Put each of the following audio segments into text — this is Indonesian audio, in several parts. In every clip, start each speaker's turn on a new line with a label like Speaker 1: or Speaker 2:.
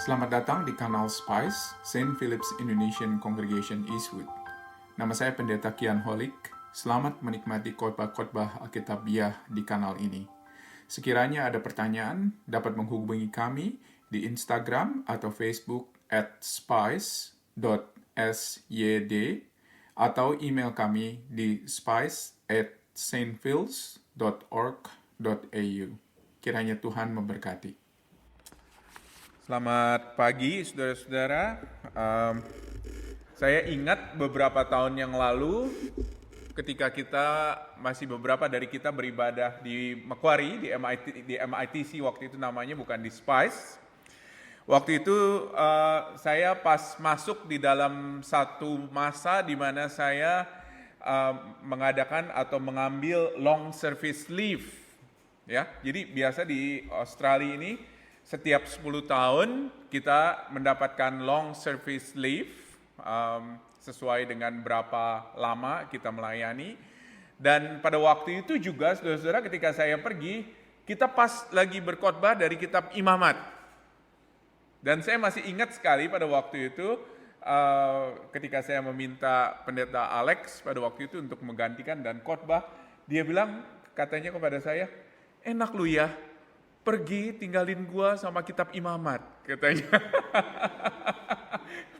Speaker 1: Selamat datang di kanal Spice, Saint Philip's Indonesian Congregation Eastwood. Nama saya Pendeta Kian Holik. Selamat menikmati khotbah-khotbah Alkitabiah di kanal ini. Sekiranya ada pertanyaan, dapat menghubungi kami di Instagram atau Facebook @spice.syd atau email kami di spice@saintphils.org.au. Kiranya Tuhan memberkati.
Speaker 2: Selamat pagi saudara-saudara. Saya ingat beberapa tahun yang lalu ketika beberapa dari kita beribadah di Macquarie, di MITC waktu itu namanya, bukan di Spice. Waktu itu saya pas masuk di dalam satu masa di mana saya mengadakan atau mengambil long service leave. Ya, jadi biasa di Australia ini setiap 10 tahun kita mendapatkan long service leave sesuai dengan berapa lama kita melayani. Dan pada waktu itu juga saudara-saudara ketika saya pergi, kita pas lagi berkhotbah dari kitab Imamat. Dan saya masih ingat sekali pada waktu itu ketika saya meminta pendeta Alex pada waktu itu untuk menggantikan dan khotbah, dia bilang katanya kepada saya, "Enak lu ya, pergi tinggalin gua sama kitab Imamat," katanya.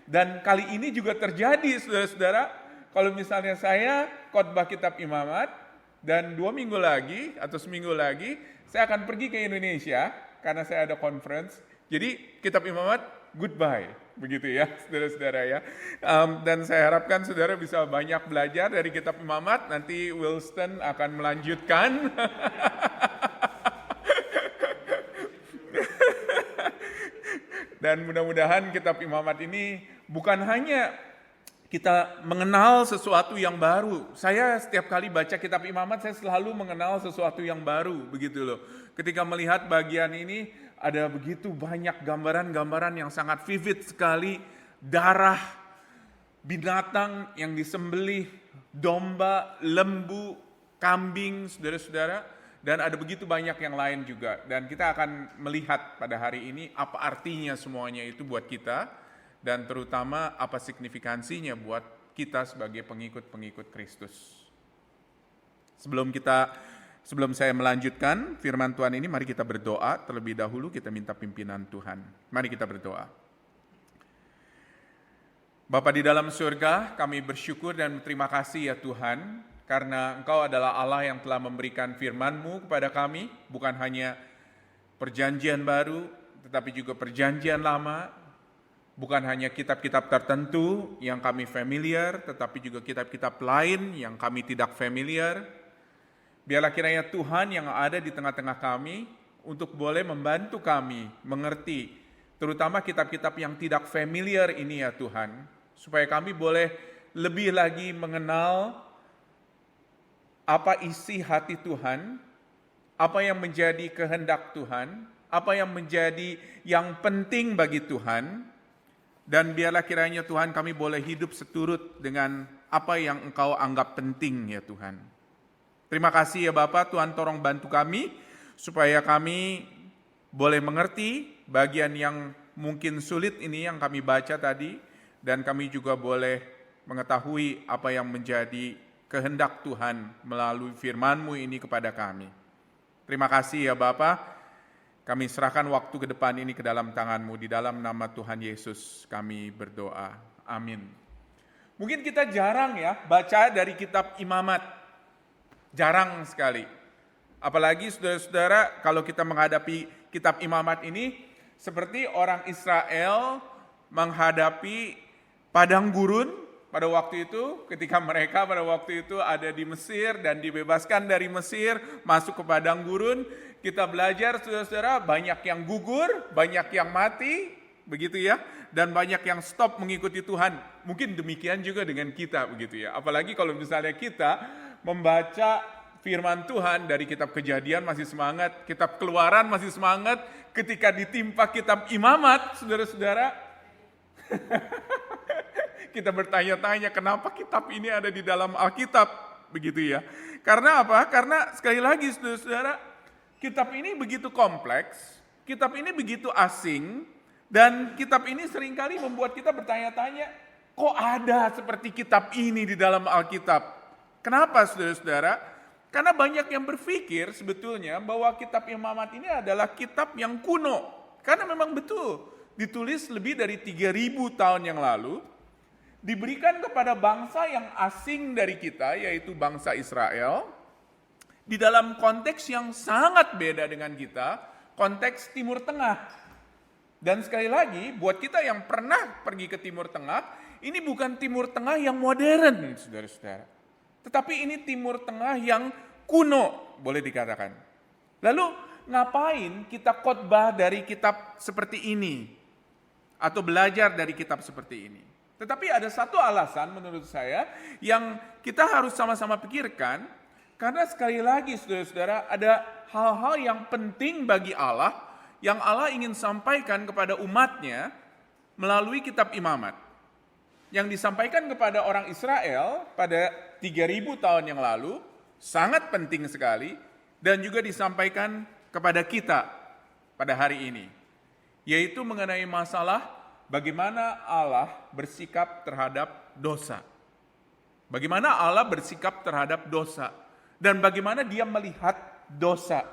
Speaker 2: Dan kali ini juga terjadi saudara-saudara, kalau misalnya saya khotbah kitab Imamat dan 2 minggu lagi atau seminggu lagi saya akan pergi ke Indonesia karena saya ada conference. Jadi kitab Imamat goodbye, begitu ya saudara-saudara ya. Dan saya harapkan saudara bisa banyak belajar dari kitab Imamat. Nanti Wilston akan melanjutkan. Dan mudah-mudahan kitab Imamat ini bukan hanya kita mengenal sesuatu yang baru. Saya setiap kali baca kitab Imamat, saya selalu mengenal sesuatu yang baru, begitu loh. Ketika melihat bagian ini, ada begitu banyak gambaran-gambaran yang sangat vivid sekali. Darah, binatang yang disembelih, domba, lembu, kambing, saudara-saudara. Dan ada begitu banyak yang lain juga. Dan kita akan melihat pada hari ini apa artinya semuanya itu buat kita. Dan terutama apa signifikansinya buat kita sebagai pengikut-pengikut Kristus. Sebelum saya melanjutkan firman Tuhan ini, mari kita berdoa. Terlebih dahulu kita minta pimpinan Tuhan. Mari kita berdoa. Bapa di dalam surga, kami bersyukur dan berterima kasih ya Tuhan, karena Engkau adalah Allah yang telah memberikan firman-Mu kepada kami, bukan hanya perjanjian baru, tetapi juga perjanjian lama, bukan hanya kitab-kitab tertentu yang kami familiar, tetapi juga kitab-kitab lain yang kami tidak familiar. Biarlah kiranya Tuhan yang ada di tengah-tengah kami, untuk boleh membantu kami mengerti, terutama kitab-kitab yang tidak familiar ini ya Tuhan, supaya kami boleh lebih lagi mengenal apa isi hati Tuhan, apa yang menjadi kehendak Tuhan, apa yang menjadi yang penting bagi Tuhan, dan biarlah kiranya Tuhan kami boleh hidup seturut dengan apa yang Engkau anggap penting ya Tuhan. Terima kasih ya Bapa, Tuhan tolong bantu kami, supaya kami boleh mengerti bagian yang mungkin sulit ini yang kami baca tadi, dan kami juga boleh mengetahui apa yang menjadi kehendak Tuhan melalui firman-Mu ini kepada kami. Terima kasih ya Bapa. Kami serahkan waktu ke depan ini ke dalam tangan-Mu. Di dalam nama Tuhan Yesus kami berdoa. Amin. Mungkin kita jarang ya baca dari kitab Imamat. Jarang sekali. Apalagi saudara-saudara kalau kita menghadapi kitab Imamat ini seperti orang Israel menghadapi padang gurun. Pada waktu itu, ketika mereka pada waktu itu ada di Mesir dan dibebaskan dari Mesir, masuk ke padang gurun, kita belajar saudara-saudara, banyak yang gugur, banyak yang mati, begitu ya, dan banyak yang stop mengikuti Tuhan. Mungkin demikian juga dengan kita, begitu ya. Apalagi kalau misalnya kita membaca firman Tuhan dari kitab Kejadian masih semangat, kitab Keluaran masih semangat, ketika ditimpa kitab Imamat, saudara-saudara, kita bertanya-tanya kenapa kitab ini ada di dalam Alkitab, begitu ya. Karena apa? Karena sekali lagi saudara-saudara, kitab ini begitu kompleks, kitab ini begitu asing, Dan kitab ini seringkali membuat kita bertanya-tanya, kok ada seperti kitab ini di dalam Alkitab? Kenapa saudara-saudara? Karena banyak yang berpikir sebetulnya bahwa kitab Imamat ini adalah kitab yang kuno. Karena memang betul, ditulis lebih dari 3.000 tahun yang lalu, diberikan kepada bangsa yang asing dari kita, yaitu bangsa Israel, di dalam konteks yang sangat beda dengan kita, konteks Timur Tengah. Dan sekali lagi, buat kita yang pernah pergi ke Timur Tengah, ini bukan Timur Tengah yang modern, saudara-saudara. Tetapi ini Timur Tengah yang kuno, boleh dikatakan. Lalu, ngapain kita khotbah dari kitab seperti ini? Atau belajar dari kitab seperti ini? Tetapi ada satu alasan menurut saya yang kita harus sama-sama pikirkan, karena sekali lagi saudara-saudara, ada hal-hal yang penting bagi Allah, yang Allah ingin sampaikan kepada umatnya melalui kitab Imamat. Yang disampaikan kepada orang Israel pada 3.000 tahun yang lalu, sangat penting sekali, dan juga disampaikan kepada kita pada hari ini. Yaitu mengenai masalah bagaimana Allah bersikap terhadap dosa. Bagaimana Allah bersikap terhadap dosa. Dan bagaimana dia melihat dosa.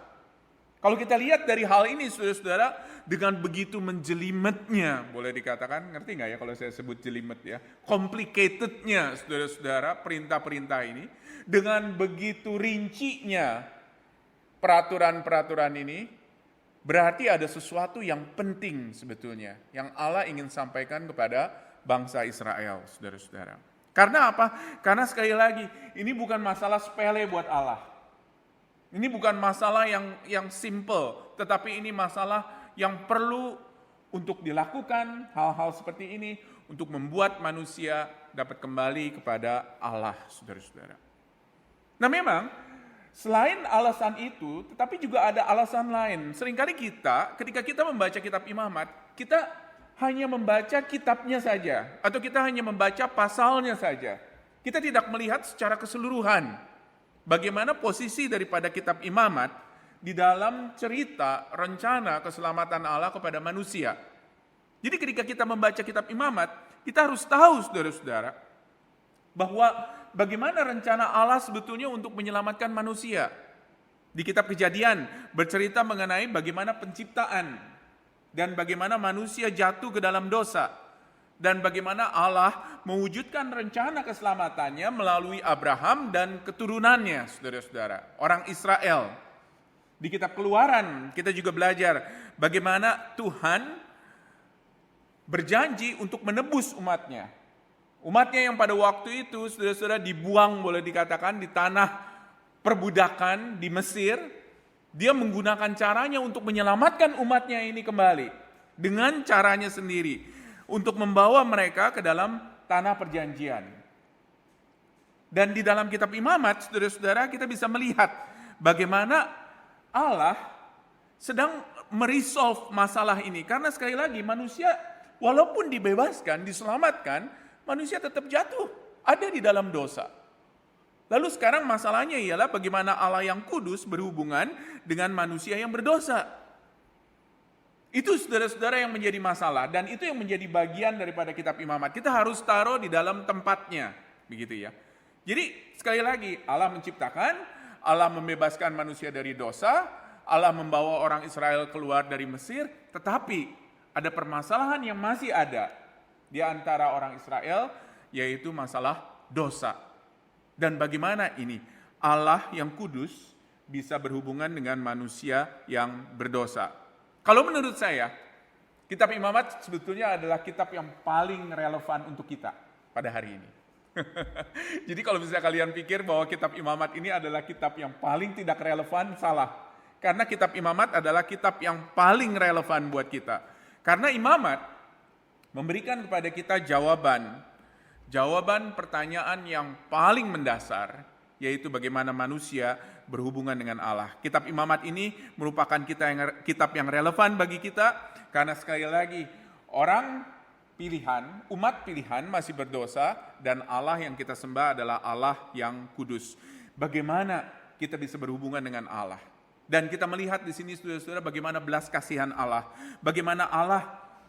Speaker 2: Kalau kita lihat dari hal ini, saudara-saudara, dengan begitu menjelimetnya, boleh dikatakan, ngerti nggak ya kalau saya sebut jelimet ya, complicatednya, saudara-saudara, perintah-perintah ini, dengan begitu rincinya peraturan-peraturan ini, berarti ada sesuatu yang penting sebetulnya, yang Allah ingin sampaikan kepada bangsa Israel, saudara-saudara. Karena apa? Karena sekali lagi, ini bukan masalah sepele buat Allah. Ini bukan masalah yang simple, tetapi ini masalah yang perlu untuk dilakukan hal-hal seperti ini untuk membuat manusia dapat kembali kepada Allah, saudara-saudara. Nah memang, selain alasan itu, tetapi juga ada alasan lain. Seringkali kita, ketika kita membaca kitab Imamat, kita hanya membaca kitabnya saja, atau kita hanya membaca pasalnya saja. Kita tidak melihat secara keseluruhan bagaimana posisi daripada kitab Imamat di dalam cerita rencana keselamatan Allah kepada manusia. Jadi ketika kita membaca kitab Imamat, kita harus tahu saudara-saudara, bahwa bagaimana rencana Allah sebetulnya untuk menyelamatkan manusia. Di kitab Kejadian bercerita mengenai bagaimana penciptaan dan bagaimana manusia jatuh ke dalam dosa. Dan bagaimana Allah mewujudkan rencana keselamatannya melalui Abraham dan keturunannya, saudara-saudara, orang Israel. Di kitab Keluaran kita juga belajar bagaimana Tuhan berjanji untuk menebus umatnya. Umatnya yang pada waktu itu, saudara-saudara, dibuang boleh dikatakan di tanah perbudakan di Mesir. Dia menggunakan caranya untuk menyelamatkan umatnya ini kembali dengan caranya sendiri, untuk membawa mereka ke dalam tanah perjanjian. Dan di dalam kitab Imamat, saudara-saudara, kita bisa melihat bagaimana Allah sedang meresolve masalah ini. Karena sekali lagi, manusia walaupun dibebaskan, diselamatkan, manusia tetap jatuh, ada di dalam dosa. Lalu sekarang masalahnya ialah bagaimana Allah yang kudus berhubungan dengan manusia yang berdosa. Itu saudara-saudara yang menjadi masalah, dan itu yang menjadi bagian daripada kitab Imamat. Kita harus taruh di dalam tempatnya, begitu ya. Jadi sekali lagi, Allah menciptakan, Allah membebaskan manusia dari dosa, Allah membawa orang Israel keluar dari Mesir, tetapi ada permasalahan yang masih ada di antara orang Israel, yaitu masalah dosa. Dan bagaimana ini Allah yang kudus bisa berhubungan dengan manusia yang berdosa. Kalau menurut saya, kitab Imamat sebetulnya adalah kitab yang paling relevan untuk kita pada hari ini. Jadi kalau misalnya kalian pikir bahwa kitab Imamat ini adalah kitab yang paling tidak relevan, salah. Karena kitab Imamat adalah kitab yang paling relevan buat kita. Karena Imamat memberikan kepada kita jawaban pertanyaan yang paling mendasar, yaitu bagaimana manusia berhubungan dengan Allah. Kitab Imamat ini merupakan kitab yang relevan bagi kita, karena sekali lagi, orang pilihan, umat pilihan masih berdosa, dan Allah yang kita sembah adalah Allah yang kudus. Bagaimana kita bisa berhubungan dengan Allah? Dan kita melihat di sini saudara-saudara bagaimana belas kasihan Allah, bagaimana Allah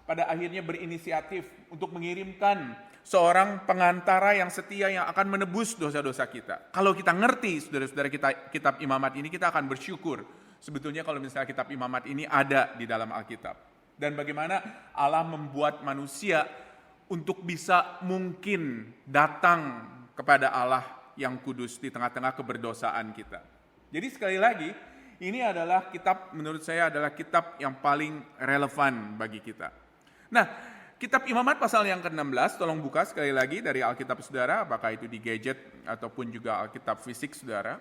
Speaker 2: pada akhirnya berinisiatif untuk mengirimkan seorang pengantara yang setia yang akan menebus dosa-dosa kita. Kalau kita ngerti, saudara-saudara, kitab Imamat ini, kita akan bersyukur. Sebetulnya kalau misalnya kitab Imamat ini ada di dalam Alkitab. Dan bagaimana Allah membuat manusia untuk bisa mungkin datang kepada Allah yang kudus di tengah-tengah keberdosaan kita. Jadi sekali lagi, ini adalah kitab, menurut saya adalah kitab yang paling relevan bagi kita. Nah, kitab Imamat pasal yang ke-16, tolong buka sekali lagi dari Alkitab saudara, apakah itu di gadget ataupun juga Alkitab fisik saudara.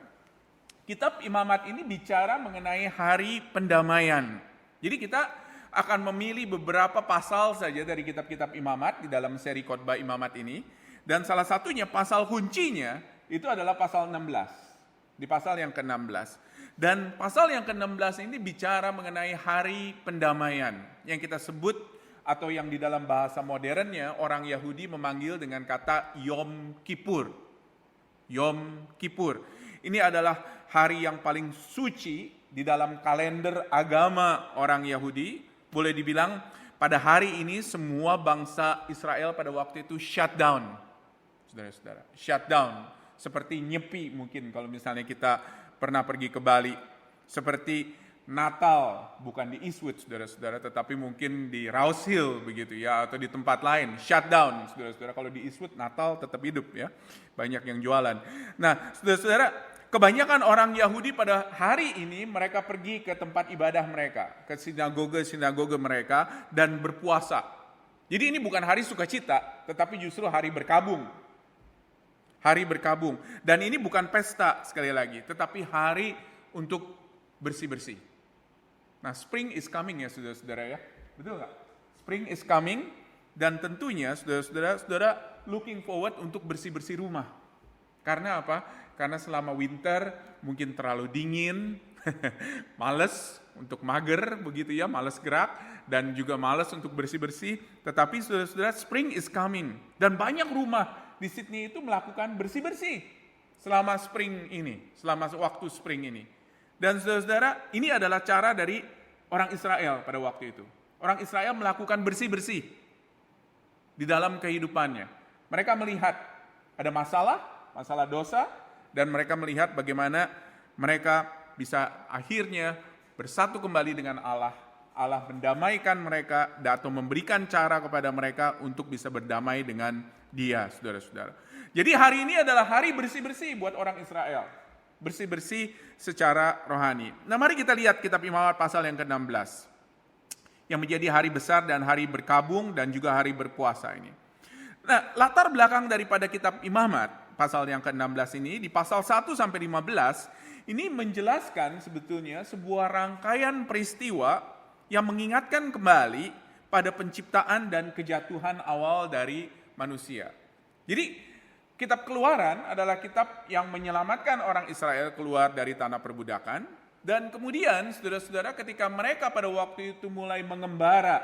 Speaker 2: Kitab Imamat ini bicara mengenai hari pendamaian. Jadi kita akan memilih beberapa pasal saja dari kitab-kitab Imamat di dalam seri khotbah Imamat ini. Dan salah satunya pasal kuncinya itu adalah pasal 16. Di pasal yang ke-16. Dan pasal yang ke-16 ini bicara mengenai hari pendamaian yang kita sebut atau yang di dalam bahasa modernnya orang Yahudi memanggil dengan kata Yom Kippur. Yom Kippur. Ini adalah hari yang paling suci di dalam kalender agama orang Yahudi. Boleh dibilang pada hari ini semua bangsa Israel pada waktu itu shutdown. Saudara-saudara, shutdown. Seperti nyepi mungkin kalau misalnya kita pernah pergi ke Bali. Seperti Natal, bukan di Eastwood saudara-saudara, tetapi mungkin di Rouse Hill begitu ya, atau di tempat lain, shutdown saudara-saudara. Kalau di Eastwood Natal tetap hidup ya, banyak yang jualan. Nah saudara-saudara, kebanyakan orang Yahudi pada hari ini mereka pergi ke tempat ibadah mereka, ke sinagoge mereka dan berpuasa. Jadi ini bukan hari sukacita, tetapi justru hari berkabung. Hari berkabung. Dan ini bukan pesta sekali lagi, tetapi hari untuk bersih-bersih. Nah, spring is coming ya saudara-saudara ya. Betul nggak? Spring is coming dan tentunya saudara-saudara looking forward untuk bersih-bersih rumah. Karena apa? Karena selama winter mungkin terlalu dingin, males untuk mager begitu ya, males gerak dan juga males untuk bersih-bersih. Tetapi saudara-saudara, spring is coming dan banyak rumah di Sydney itu melakukan bersih-bersih selama spring ini, selama waktu spring ini. Dan saudara-saudara, ini adalah cara dari orang Israel pada waktu itu. Orang Israel melakukan bersih-bersih di dalam kehidupannya. Mereka melihat ada masalah dosa, dan mereka melihat bagaimana mereka bisa akhirnya bersatu kembali dengan Allah. Allah mendamaikan mereka atau memberikan cara kepada mereka untuk bisa berdamai dengan Dia, saudara-saudara. Jadi hari ini adalah hari bersih-bersih buat orang Israel. Bersih-bersih secara rohani. Nah mari kita lihat kitab Imamat pasal yang ke-16. Yang menjadi hari besar dan hari berkabung dan juga hari berpuasa ini. Nah latar belakang daripada kitab Imamat pasal yang ke-16 ini, di pasal 1 sampai 15, ini menjelaskan sebetulnya sebuah rangkaian peristiwa yang mengingatkan kembali pada penciptaan dan kejatuhan awal dari manusia. Jadi kitab Keluaran adalah kitab yang menyelamatkan orang Israel keluar dari tanah perbudakan. Dan kemudian saudara-saudara ketika mereka pada waktu itu mulai mengembara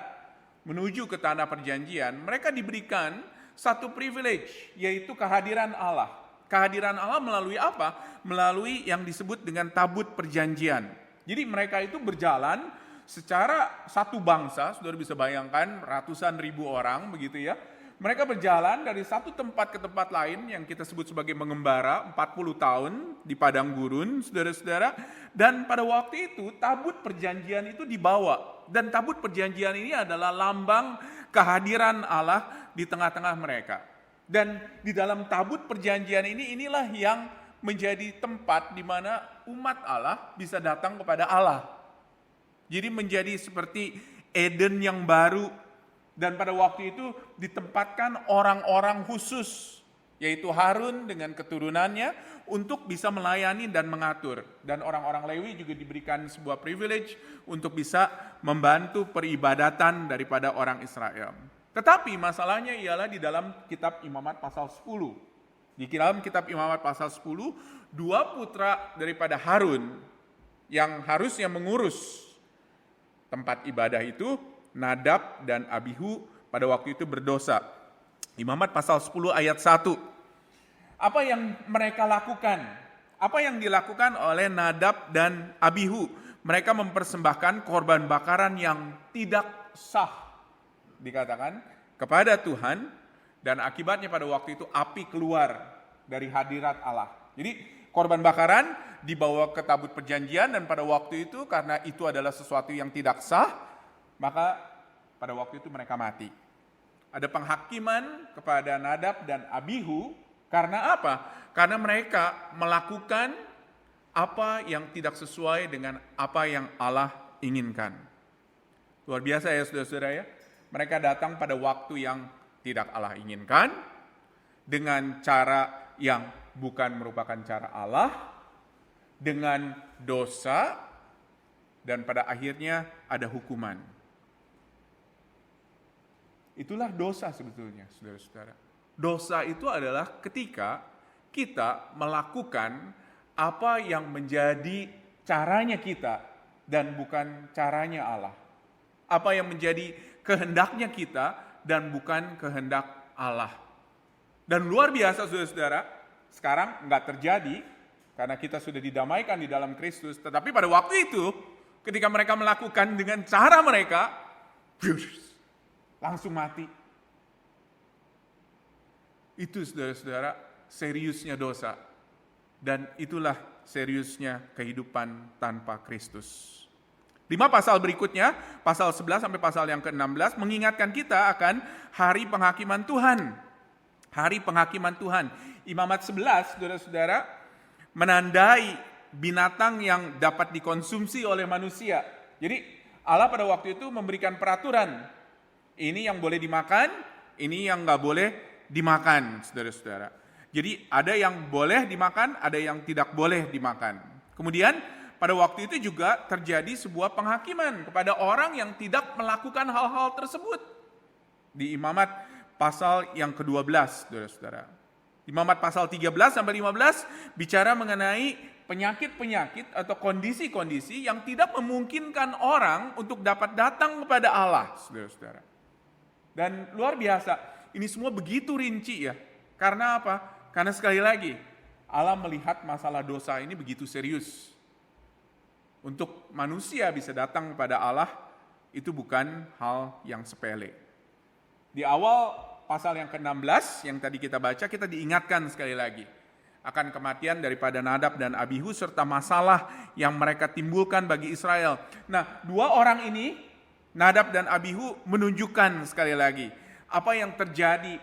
Speaker 2: menuju ke tanah perjanjian, mereka diberikan satu privilege, yaitu kehadiran Allah. Kehadiran Allah melalui apa? Melalui yang disebut dengan tabut perjanjian. Jadi mereka itu berjalan secara satu bangsa, saudara bisa bayangkan ratusan ribu orang begitu ya. Mereka berjalan dari satu tempat ke tempat lain yang kita sebut sebagai mengembara 40 tahun di padang gurun, saudara-saudara. Dan pada waktu itu tabut perjanjian itu dibawa. Dan tabut perjanjian ini adalah lambang kehadiran Allah di tengah-tengah mereka. Dan di dalam tabut perjanjian ini, inilah yang menjadi tempat di mana umat Allah bisa datang kepada Allah. Jadi menjadi seperti Eden yang baru. Dan pada waktu itu ditempatkan orang-orang khusus, yaitu Harun dengan keturunannya untuk bisa melayani dan mengatur. Dan orang-orang Lewi juga diberikan sebuah privilege untuk bisa membantu peribadatan daripada orang Israel. Tetapi masalahnya ialah di dalam kitab Imamat pasal 10. Di dalam kitab Imamat pasal 10, dua putra daripada Harun yang harusnya mengurus tempat ibadah itu, Nadab dan Abihu, pada waktu itu berdosa. Imamat pasal 10 ayat 1. Apa yang mereka lakukan? Apa yang dilakukan oleh Nadab dan Abihu? Mereka mempersembahkan korban bakaran yang tidak sah. dikatakan kepada Tuhan, dan akibatnya pada waktu itu api keluar dari hadirat Allah. Jadi korban bakaran dibawa ke tabut perjanjian, dan pada waktu itu karena itu adalah sesuatu yang tidak sah, maka pada waktu itu mereka mati. Ada penghakiman kepada Nadab dan Abihu karena apa? Karena mereka melakukan apa yang tidak sesuai dengan apa yang Allah inginkan. Luar biasa ya saudara-saudara ya. Mereka datang pada waktu yang tidak Allah inginkan, dengan cara yang bukan merupakan cara Allah, dengan dosa, dan pada akhirnya ada hukuman. Itulah dosa sebetulnya, saudara-saudara. Dosa itu adalah ketika kita melakukan apa yang menjadi caranya kita dan bukan caranya Allah. Apa yang menjadi kehendaknya kita dan bukan kehendak Allah. Dan luar biasa saudara-saudara, sekarang nggak terjadi karena kita sudah didamaikan di dalam Kristus. Tetapi pada waktu itu, ketika mereka melakukan dengan cara mereka, langsung mati. Itu saudara-saudara seriusnya dosa. Dan itulah seriusnya kehidupan tanpa Kristus. 5 pasal berikutnya, pasal 11 sampai pasal yang ke-16, mengingatkan kita akan hari penghakiman Tuhan. Hari penghakiman Tuhan. Imamat 11, saudara-saudara, menandai binatang yang dapat dikonsumsi oleh manusia. Jadi Allah pada waktu itu memberikan peraturan. Ini yang boleh dimakan, ini yang nggak boleh dimakan, saudara-saudara. Jadi ada yang boleh dimakan, ada yang tidak boleh dimakan. Kemudian pada waktu itu juga terjadi sebuah penghakiman kepada orang yang tidak melakukan hal-hal tersebut. Di Imamat pasal yang ke-12, saudara-saudara. Imamat pasal 13 sampai 15 bicara mengenai penyakit-penyakit atau kondisi-kondisi yang tidak memungkinkan orang untuk dapat datang kepada Allah, saudara-saudara. Dan luar biasa, ini semua begitu rinci ya. Karena apa? Karena sekali lagi, Allah melihat masalah dosa ini begitu serius. Untuk manusia bisa datang kepada Allah, itu bukan hal yang sepele. Di awal pasal yang ke-16, yang tadi kita baca, kita diingatkan sekali lagi akan kematian daripada Nadab dan Abihu, serta masalah yang mereka timbulkan bagi Israel. Nah, dua orang ini, Nadab dan Abihu, menunjukkan sekali lagi apa yang terjadi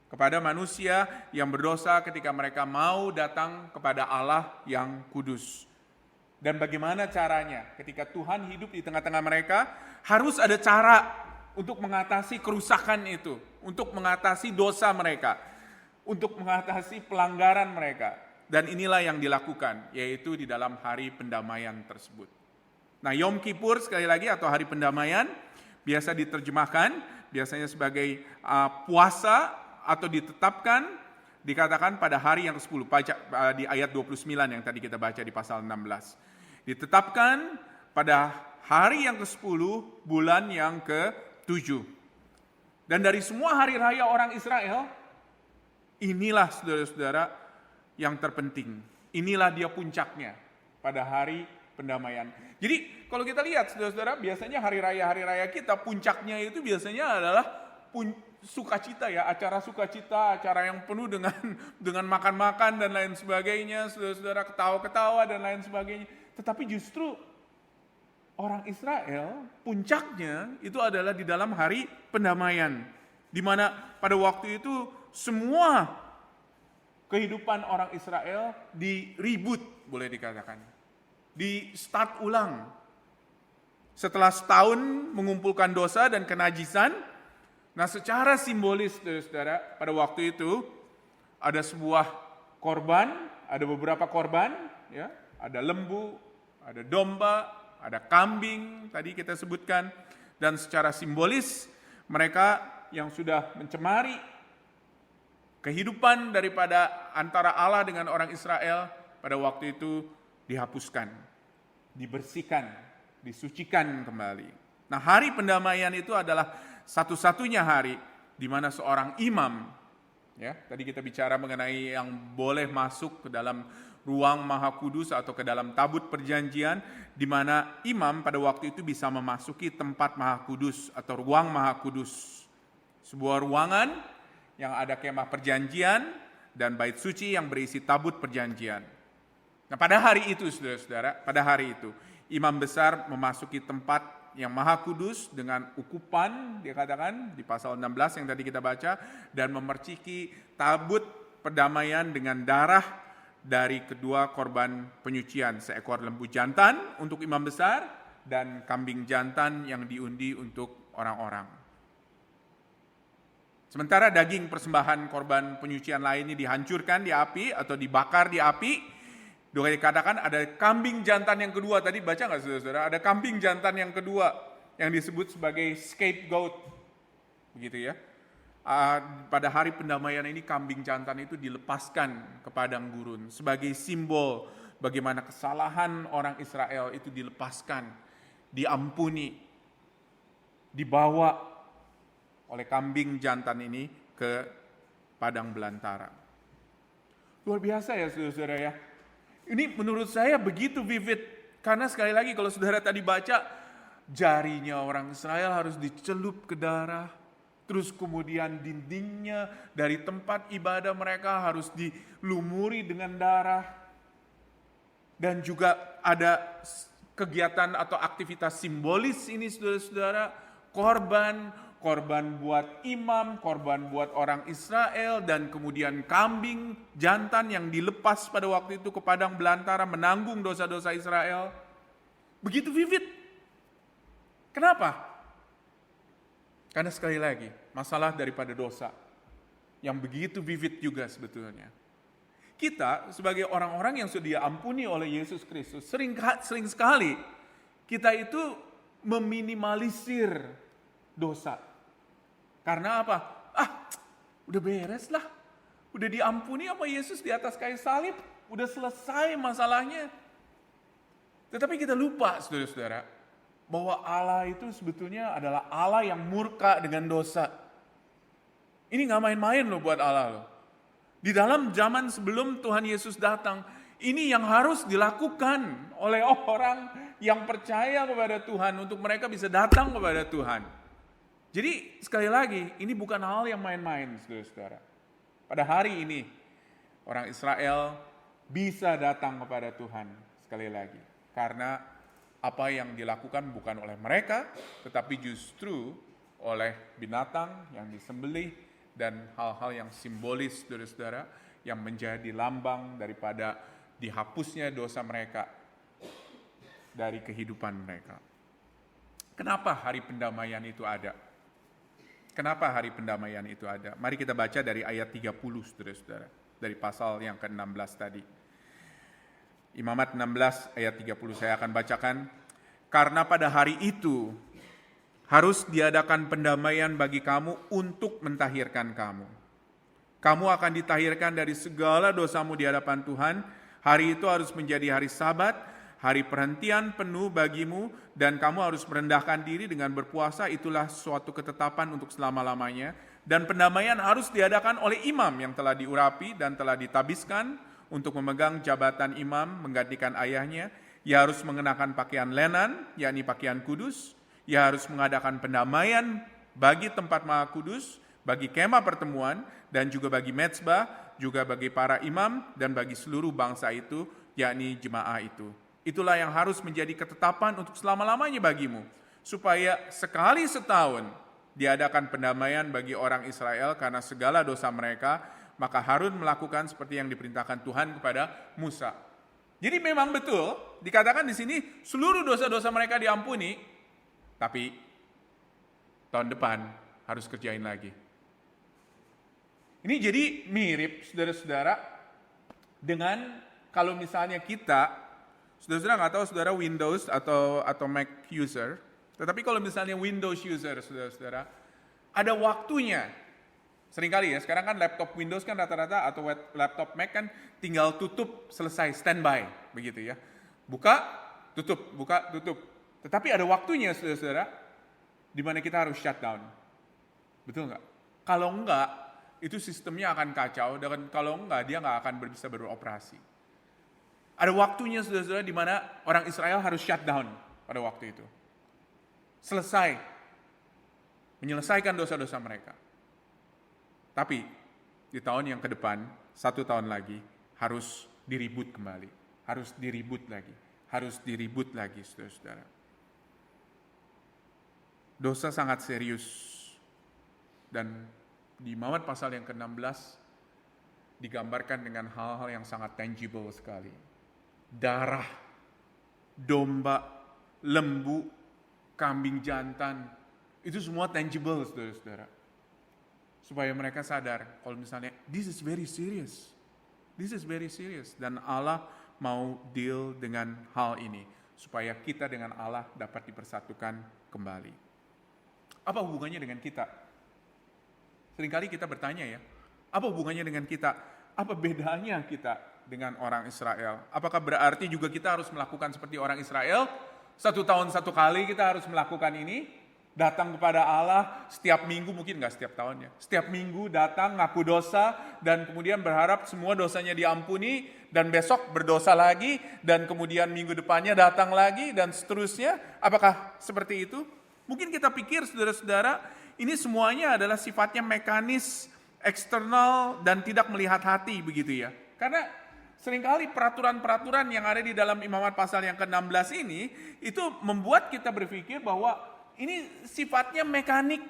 Speaker 2: kepada manusia yang berdosa ketika mereka mau datang kepada Allah yang kudus. Dan bagaimana caranya ketika Tuhan hidup di tengah-tengah mereka, harus ada cara untuk mengatasi kerusakan itu, untuk mengatasi dosa mereka, untuk mengatasi pelanggaran mereka. Dan inilah yang dilakukan, yaitu di dalam hari pendamaian tersebut. Nah, Yom Kippur sekali lagi atau hari pendamaian, biasa diterjemahkan, biasanya sebagai puasa, atau ditetapkan, dikatakan pada hari yang ke-10, di ayat 29 yang tadi kita baca di pasal 16. Ditetapkan pada hari yang ke-10, bulan yang ke-7. Dan dari semua hari raya orang Israel, inilah saudara-saudara yang terpenting. Inilah dia puncaknya pada hari pendamaian. Jadi kalau kita lihat saudara-saudara, biasanya hari raya kita, puncaknya itu biasanya adalah sukacita ya, acara sukacita, acara yang penuh dengan makan-makan dan lain sebagainya, saudara-saudara, ketawa-ketawa dan lain sebagainya. Tetapi justru orang Israel, puncaknya itu adalah di dalam hari pendamaian, di mana pada waktu itu semua kehidupan orang Israel di-reboot, boleh dikatakan, di start ulang. Setelah setahun mengumpulkan dosa dan kenajisan, nah, secara simbolis, saudara, pada waktu itu ada sebuah korban, ada beberapa korban, ya, ada lembu, ada domba, ada kambing, tadi kita sebutkan, dan secara simbolis mereka yang sudah mencemari kehidupan daripada antara Allah dengan orang Israel pada waktu itu dihapuskan, dibersihkan, disucikan kembali. Nah, hari pendamaian itu adalah satu-satunya hari di mana seorang imam, ya, tadi kita bicara mengenai yang boleh masuk ke dalam ruang maha kudus atau ke dalam tabut perjanjian, di mana imam pada waktu itu bisa memasuki tempat maha kudus atau ruang maha kudus. Sebuah ruangan yang ada kemah perjanjian dan bait suci yang berisi tabut perjanjian. Nah, pada hari itu, saudara-saudara, pada hari itu, imam besar memasuki tempat yang maha kudus dengan ukupan, dia katakan di pasal 16 yang tadi kita baca, dan memerciki tabut perdamaian dengan darah dari kedua korban penyucian, seekor lembu jantan untuk imam besar dan kambing jantan yang diundi untuk orang-orang. Sementara daging persembahan korban penyucian lainnya dihancurkan di api atau dibakar di api, dikatakan ada kambing jantan yang kedua. Tadi baca nggak saudara-saudara? Ada kambing jantan yang kedua yang disebut sebagai scapegoat, begitu ya. Pada hari pendamaian ini kambing jantan itu dilepaskan ke padang gurun sebagai simbol bagaimana kesalahan orang Israel itu dilepaskan, diampuni, dibawa oleh kambing jantan ini ke padang belantara. Luar biasa ya saudara-saudara ya. Ini menurut saya begitu vivid, karena sekali lagi kalau saudara tadi baca, jarinya orang Israel harus dicelup ke darah, terus kemudian dindingnya dari tempat ibadah mereka harus dilumuri dengan darah, dan juga ada kegiatan atau aktivitas simbolis ini saudara-saudara, korban buat imam, korban buat orang Israel, dan kemudian kambing jantan yang dilepas pada waktu itu ke padang belantara menanggung dosa-dosa Israel. Begitu vivid. Kenapa? Karena sekali lagi, masalah daripada dosa yang begitu vivid juga sebetulnya. Kita sebagai orang-orang yang sudah diampuni oleh Yesus Kristus, sering sekali kita itu meminimalisir dosa. Karena apa? Udah beres lah. Udah diampuni sama Yesus di atas kayu salib. Udah selesai masalahnya. Tetapi kita lupa, saudara-saudara, bahwa Allah itu sebetulnya adalah Allah yang murka dengan dosa. Ini gak main-main loh buat Allah loh. Di dalam zaman sebelum Tuhan Yesus datang, ini yang harus dilakukan oleh orang yang percaya kepada Tuhan untuk mereka bisa datang kepada Tuhan. Jadi sekali lagi, ini bukan hal yang main-main, saudara-saudara. Pada hari ini, orang Israel bisa datang kepada Tuhan sekali lagi. Karena apa yang dilakukan bukan oleh mereka, tetapi justru oleh binatang yang disembelih dan hal-hal yang simbolis, saudara-saudara, yang menjadi lambang daripada dihapusnya dosa mereka dari kehidupan mereka. Kenapa hari pendamaian itu ada? Kenapa hari pendamaian itu ada? Mari kita baca dari ayat 30, saudara-saudara. Dari pasal yang ke-16 tadi. Imamat 16 ayat 30 saya akan bacakan. Karena pada hari itu harus diadakan pendamaian bagi kamu untuk mentahirkan kamu. Kamu akan ditahirkan dari segala dosamu di hadapan Tuhan. Hari itu harus menjadi hari Sabat, hari perhentian penuh bagimu, dan kamu harus merendahkan diri dengan berpuasa. Itulah suatu ketetapan untuk selama-lamanya. Dan pendamaian harus diadakan oleh imam yang telah diurapi dan telah ditabiskan untuk memegang jabatan imam menggantikan ayahnya. Ia harus mengenakan pakaian lenan, yakni pakaian kudus. Ia harus mengadakan pendamaian bagi tempat maha kudus, bagi kemah pertemuan, dan juga bagi mezbah, juga bagi para imam, dan bagi seluruh bangsa itu, yakni jemaah itu. Itulah yang harus menjadi ketetapan untuk selama-lamanya bagimu, supaya sekali setahun diadakan pendamaian bagi orang Israel karena segala dosa mereka, maka Harun melakukan seperti yang diperintahkan Tuhan kepada Musa. Jadi memang betul, dikatakan di sini seluruh dosa-dosa mereka diampuni, tapi tahun depan harus kerjain lagi. Ini jadi mirip, saudara-saudara, dengan kalau misalnya kita, saudara-saudara nggak tahu saudara Windows atau Mac user, tetapi kalau misalnya Windows user, saudara-saudara, ada waktunya. Seringkali ya, sekarang kan laptop Windows kan rata-rata atau laptop Mac kan tinggal tutup, selesai, standby, begitu ya. Buka, tutup, buka, tutup. Tetapi ada waktunya, saudara-saudara, di mana kita harus shutdown. Betul nggak? Kalau enggak, itu sistemnya akan kacau, dan kalau enggak, dia nggak akan bisa beroperasi. Ada waktunya saudara-saudara di mana orang Israel harus shutdown pada waktu itu. Selesai. Menyelesaikan dosa-dosa mereka. Tapi di tahun yang ke depan, 1 tahun lagi, harus diribut kembali. Harus diribut lagi. Harus diribut lagi saudara-saudara. Dosa sangat serius. Dan di Imamat pasal yang ke-16 digambarkan dengan hal-hal yang sangat tangible sekali. Darah, domba, lembu, kambing jantan, itu semua tangible saudara-saudara. Supaya mereka sadar kalau misalnya this is very serious. This is very serious. Dan Allah mau deal dengan hal ini. Supaya kita dengan Allah dapat dipersatukan kembali. Apa hubungannya dengan kita? Seringkali kita bertanya ya, apa hubungannya dengan kita? Apa bedanya kita dengan orang Israel? Apakah berarti juga kita harus melakukan seperti orang Israel? 1 tahun 1 kali kita harus melakukan ini? Datang kepada Allah setiap minggu, mungkin nggak setiap tahun ya. Setiap minggu datang ngaku dosa dan kemudian berharap semua dosanya diampuni dan besok berdosa lagi dan kemudian minggu depannya datang lagi dan seterusnya. Apakah seperti itu? Mungkin kita pikir saudara-saudara ini semuanya adalah sifatnya mekanis, eksternal dan tidak melihat hati begitu ya. Karena seringkali peraturan-peraturan yang ada di dalam Imamat pasal yang ke-16 ini itu membuat kita berpikir bahwa ini sifatnya mekanik.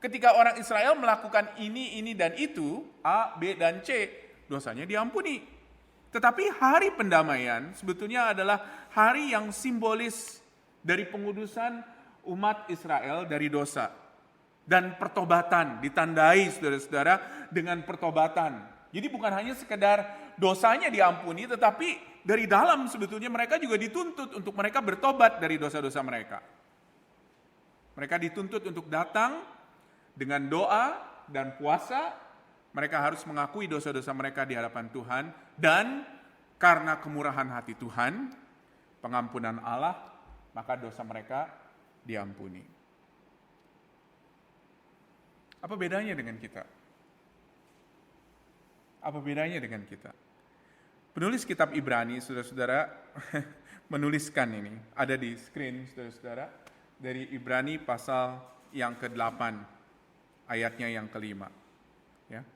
Speaker 2: Ketika orang Israel melakukan ini dan itu, A, B, dan C, dosanya diampuni. Tetapi hari pendamaian sebetulnya adalah hari yang simbolis dari pengudusan umat Israel dari dosa. Dan pertobatan, ditandai saudara-saudara dengan pertobatan. Jadi bukan hanya sekedar dosanya diampuni, tetapi dari dalam sebetulnya mereka juga dituntut untuk mereka bertobat dari dosa-dosa mereka. Mereka dituntut untuk datang dengan doa dan puasa. Mereka harus mengakui dosa-dosa mereka di hadapan Tuhan. Dan karena kemurahan hati Tuhan, pengampunan Allah, maka dosa mereka diampuni. Apa bedanya dengan kita? Apa bedanya dengan kita? Penulis kitab Ibrani, saudara-saudara, menuliskan ini. Ada di screen, saudara-saudara. Dari Ibrani pasal yang ke-8, ayatnya yang ke-5. Ya.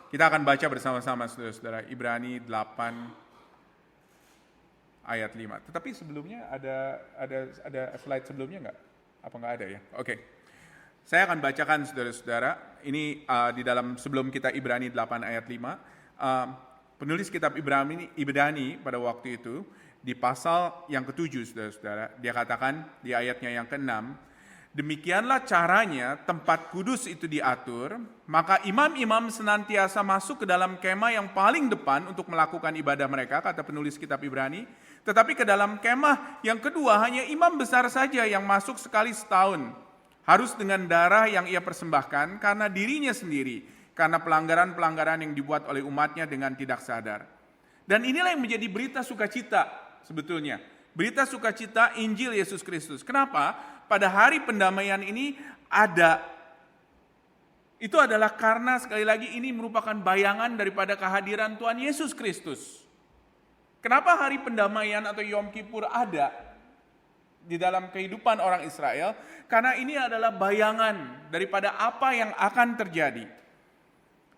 Speaker 2: Kita akan baca bersama-sama, saudara-saudara. Ibrani 8, ayat 5. Tetapi sebelumnya ada slide sebelumnya nggak? Apa nggak ada ya? Oke. Saya akan bacakan saudara-saudara, ini di dalam sebelum kita Ibrani 8 ayat 5, penulis kitab Ibrani pada waktu itu, di pasal yang ke-7 saudara-saudara, dia katakan di ayatnya yang ke-6, demikianlah caranya tempat kudus itu diatur, maka imam-imam senantiasa masuk ke dalam kemah yang paling depan untuk melakukan ibadah mereka, kata penulis kitab Ibrani, tetapi ke dalam kemah yang kedua hanya imam besar saja yang masuk sekali setahun. Harus dengan darah yang ia persembahkan karena dirinya sendiri, karena pelanggaran-pelanggaran yang dibuat oleh umatnya dengan tidak sadar. Dan inilah yang menjadi berita sukacita sebetulnya. Berita sukacita Injil Yesus Kristus. Kenapa? Pada hari pendamaian ini ada. Itu adalah karena sekali lagi ini merupakan bayangan daripada kehadiran Tuhan Yesus Kristus. Kenapa hari pendamaian atau Yom Kippur ada di dalam kehidupan orang Israel? Karena ini adalah bayangan daripada apa yang akan terjadi.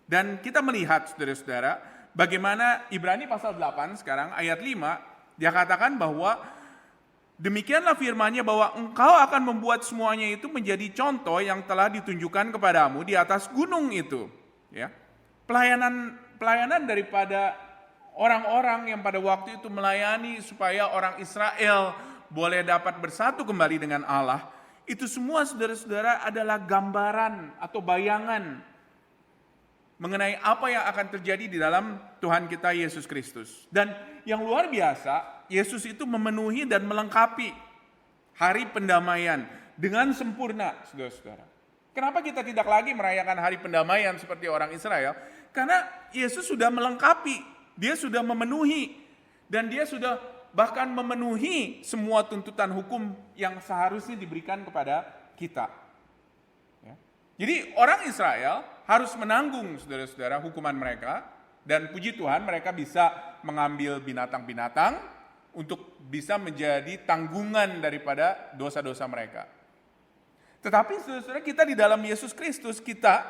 Speaker 2: Dan kita melihat saudara-saudara, bagaimana Ibrani pasal 8 sekarang ayat 5, dia katakan bahwa demikianlah firman-Nya bahwa engkau akan membuat semuanya itu menjadi contoh yang telah ditunjukkan kepadamu di atas gunung itu. Ya. Pelayanan daripada orang-orang yang pada waktu itu melayani supaya orang Israel boleh dapat bersatu kembali dengan Allah, itu semua saudara-saudara adalah gambaran atau bayangan mengenai apa yang akan terjadi di dalam Tuhan kita Yesus Kristus. Dan yang luar biasa, Yesus itu memenuhi dan melengkapi hari pendamaian dengan sempurna, saudara-saudara. Kenapa kita tidak lagi merayakan hari pendamaian seperti orang Israel? Karena Yesus sudah melengkapi, dia sudah memenuhi, dan dia sudah bahkan memenuhi semua tuntutan hukum yang seharusnya diberikan kepada kita. Ya. Jadi orang Israel harus menanggung saudara-saudara hukuman mereka, dan puji Tuhan mereka bisa mengambil binatang-binatang untuk bisa menjadi tanggungan daripada dosa-dosa mereka. Tetapi saudara-saudara, kita di dalam Yesus Kristus, kita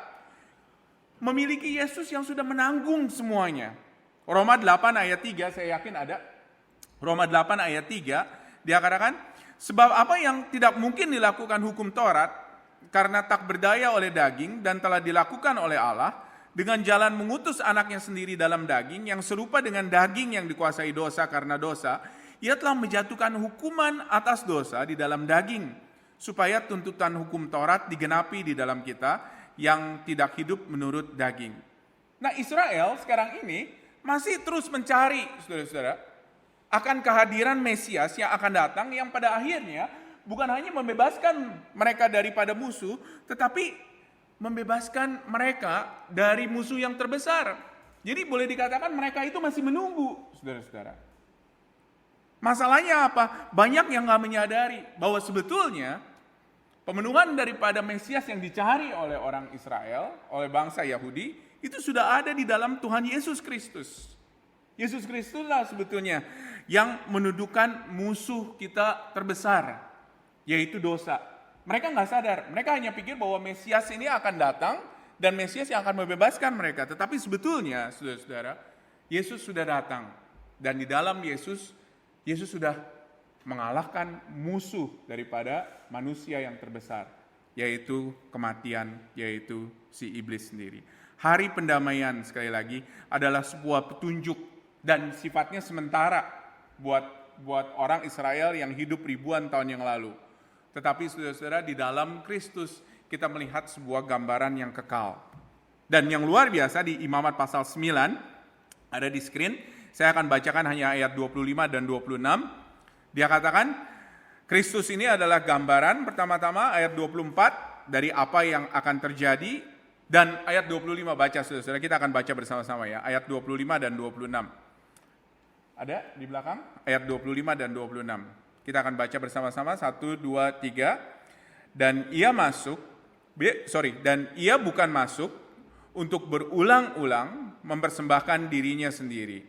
Speaker 2: memiliki Yesus yang sudah menanggung semuanya. Roma 8 ayat 3, saya yakin ada. Roma 8 ayat 3, dia katakan, sebab apa yang tidak mungkin dilakukan hukum Taurat, karena tak berdaya oleh daging dan telah dilakukan oleh Allah, dengan jalan mengutus anaknya sendiri dalam daging, yang serupa dengan daging yang dikuasai dosa karena dosa, ia telah menjatuhkan hukuman atas dosa di dalam daging, supaya tuntutan hukum Taurat digenapi di dalam kita, yang tidak hidup menurut daging. Nah, Israel sekarang ini masih terus mencari, saudara-saudara, akan kehadiran Mesias yang akan datang, yang pada akhirnya bukan hanya membebaskan mereka daripada musuh, tetapi membebaskan mereka dari musuh yang terbesar. Jadi boleh dikatakan mereka itu masih menunggu, saudara-saudara. Masalahnya apa? Banyak yang gak menyadari bahwa sebetulnya pemenuhan daripada Mesias yang dicari oleh orang Israel, oleh bangsa Yahudi, itu sudah ada di dalam Tuhan Yesus Kristus. Yesus Kristuslah sebetulnya yang menundukkan musuh kita terbesar, yaitu dosa. Mereka nggak sadar, mereka hanya pikir bahwa Mesias ini akan datang dan Mesias yang akan membebaskan mereka. Tetapi sebetulnya, saudara-saudara, Yesus sudah datang. Dan di dalam Yesus sudah mengalahkan musuh daripada manusia yang terbesar, yaitu kematian, yaitu si iblis sendiri. Hari pendamaian, sekali lagi, adalah sebuah petunjuk dan sifatnya sementara buat orang Israel yang hidup ribuan tahun yang lalu. Tetapi saudara-saudara, di dalam Kristus kita melihat sebuah gambaran yang kekal. Dan yang luar biasa di Imamat pasal 9, ada di screen, saya akan bacakan hanya ayat 25 dan 26. Dia katakan, Kristus ini adalah gambaran pertama-tama ayat 24 dari apa yang akan terjadi. Dan ayat 25 baca saudara-saudara, kita akan baca bersama-sama ya, ayat 25 dan 26. Ada di belakang? Ayat 25 dan 26. Kita akan baca bersama-sama, 1, 2, 3. Dan ia bukan masuk untuk berulang-ulang mempersembahkan dirinya sendiri.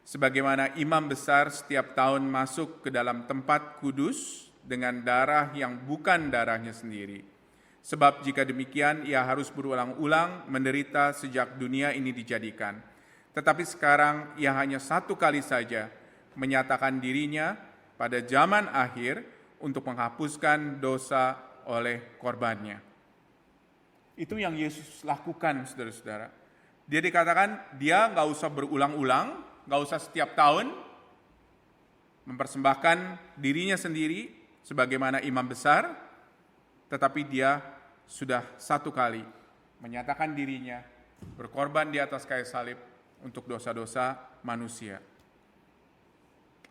Speaker 2: Sebagaimana imam besar setiap tahun masuk ke dalam tempat kudus dengan darah yang bukan darahnya sendiri. Sebab jika demikian, ia harus berulang-ulang menderita sejak dunia ini dijadikan. Tetapi sekarang ia hanya satu kali saja menyatakan dirinya pada zaman akhir untuk menghapuskan dosa oleh korbannya. Itu yang Yesus lakukan, saudara-saudara. Dia dikatakan dia nggak usah berulang-ulang, nggak usah setiap tahun mempersembahkan dirinya sendiri sebagaimana imam besar, tetapi dia sudah satu kali menyatakan dirinya berkorban di atas kayu salib untuk dosa-dosa manusia.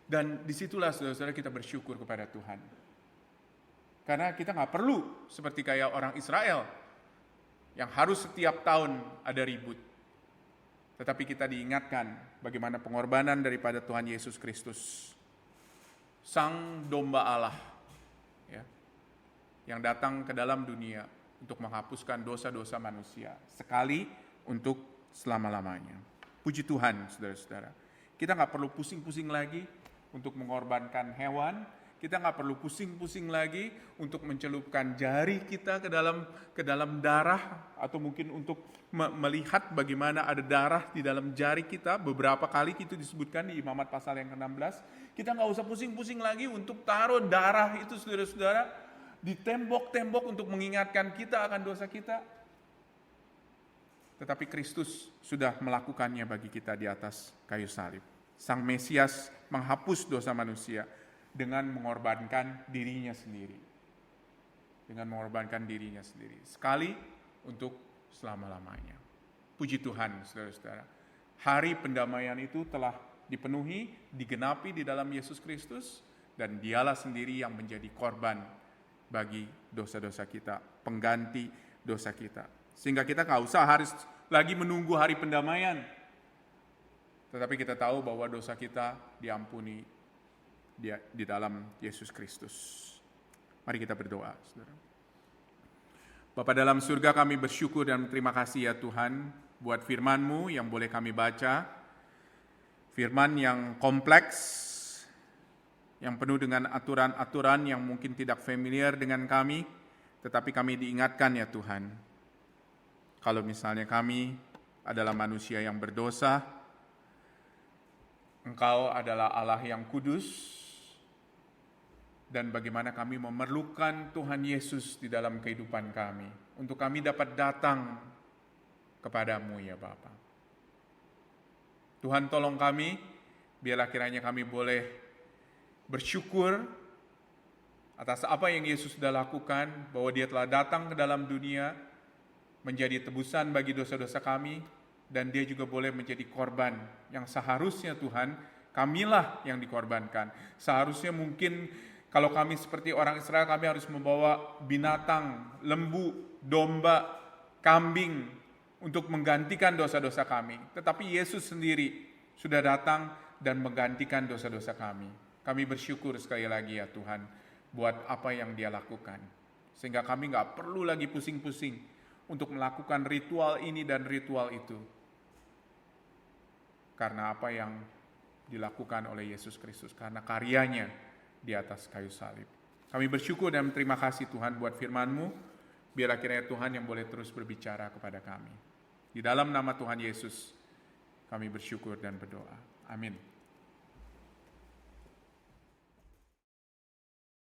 Speaker 2: Dan disitulah saudara-saudara kita bersyukur kepada Tuhan. Karena kita nggak perlu seperti kayak orang Israel yang harus setiap tahun ada ribut. Tetapi kita diingatkan bagaimana pengorbanan daripada Tuhan Yesus Kristus, Sang Domba Allah, ya, yang datang ke dalam dunia untuk menghapuskan dosa-dosa manusia sekali untuk selama-lamanya. Puji Tuhan, saudara-saudara. Kita nggak perlu pusing-pusing lagi untuk mengorbankan hewan. Kita nggak perlu pusing-pusing lagi untuk mencelupkan jari kita ke dalam darah, atau mungkin untuk melihat bagaimana ada darah di dalam jari kita. Beberapa kali itu disebutkan di Imamat pasal yang ke-16. Kita nggak usah pusing-pusing lagi untuk taruh darah itu, saudara-saudara, di tembok-tembok untuk mengingatkan kita akan dosa kita. Tetapi Kristus sudah melakukannya bagi kita di atas kayu salib. Sang Mesias menghapus dosa manusia dengan mengorbankan dirinya sendiri. Sekali untuk selama-lamanya. Puji Tuhan, saudara-saudara. Hari pendamaian itu telah dipenuhi, digenapi di dalam Yesus Kristus, dan dialah sendiri yang menjadi korban bagi dosa-dosa kita, pengganti dosa kita. Sehingga kita nggak usah harus lagi menunggu hari pendamaian. Tetapi kita tahu bahwa dosa kita diampuni di dalam Yesus Kristus. Mari kita berdoa, saudara. Bapa dalam surga, kami bersyukur dan terima kasih ya Tuhan buat firman-Mu yang boleh kami baca. Firman yang kompleks, yang penuh dengan aturan-aturan yang mungkin tidak familiar dengan kami, tetapi kami diingatkan ya Tuhan, kalau misalnya kami adalah manusia yang berdosa, Engkau adalah Allah yang kudus, dan bagaimana kami memerlukan Tuhan Yesus di dalam kehidupan kami, untuk kami dapat datang kepadamu ya Bapa. Tuhan tolong kami, biarlah kiranya kami boleh bersyukur atas apa yang Yesus sudah lakukan, bahwa Dia telah datang ke dalam dunia, menjadi tebusan bagi dosa-dosa kami, dan Dia juga boleh menjadi korban yang seharusnya Tuhan, kamilah yang dikorbankan. Seharusnya mungkin kalau kami seperti orang Israel, kami harus membawa binatang, lembu, domba, kambing, untuk menggantikan dosa-dosa kami. Tetapi Yesus sendiri sudah datang dan menggantikan dosa-dosa kami. Kami bersyukur sekali lagi ya Tuhan, buat apa yang Dia lakukan. Sehingga kami gak perlu lagi pusing-pusing untuk melakukan ritual ini dan ritual itu. Karena apa yang dilakukan oleh Yesus Kristus, karena karyanya di atas kayu salib. Kami bersyukur dan terima kasih Tuhan buat firman-Mu. Biarlah kiranya Tuhan yang boleh terus berbicara kepada kami. Di dalam nama Tuhan Yesus, kami bersyukur dan berdoa. Amin.